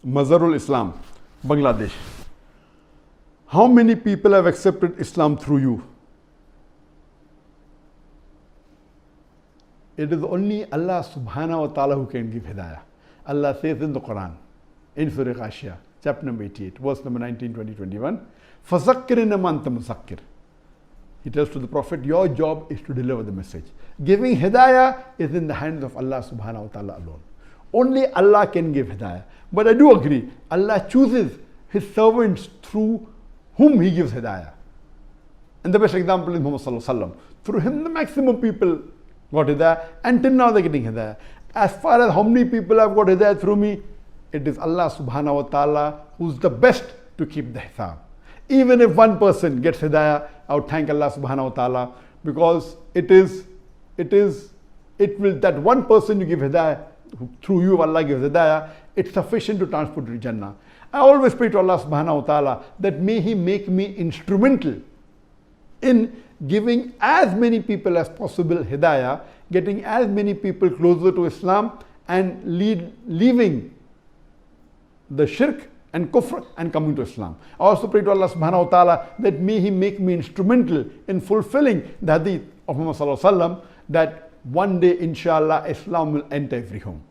Mazharul Islam, Bangladesh. How many people have accepted Islam through you? It is only Allah subhanahu wa ta'ala who can give hidayah. Allah says in the Quran, in Surah Ghashiyah, chapter number 88, verse number 19, 20, 21, فَذَكِّرْ إِنَّمَا أَنْتَ مُذَكِّرٌ. He tells to the Prophet, your job is to deliver the message. Giving hidayah is in the hands of Allah subhanahu wa ta'ala alone. Only Allah can give hidayah. But I do agree, Allah chooses His servants through whom He gives hidayah. And the best example is Muhammad sallallahu alaihi wasallam. Through him the maximum people got hidayah. Until now they're getting hidayah. As far as how many people have got hidayah through me, it is Allah subhanahu wa ta'ala who's the best to keep the hisab. Even if one person gets hidayah, I would thank Allah subhanahu wa ta'ala, because it will, that one person you give hidayah, through you Allah gives hidayah, it's sufficient to transport to Jannah. I always pray to Allah subhanahu wa ta'ala that may He make me instrumental in giving as many people as possible hidayah, getting as many people closer to Islam, and leaving the shirk and kufr and coming to Islam. I also pray to Allah subhanahu wa ta'ala that may He make me instrumental in fulfilling the hadith of Muhammad sallallahu alaihi wasallam, that one day inshallah Islam will enter every home.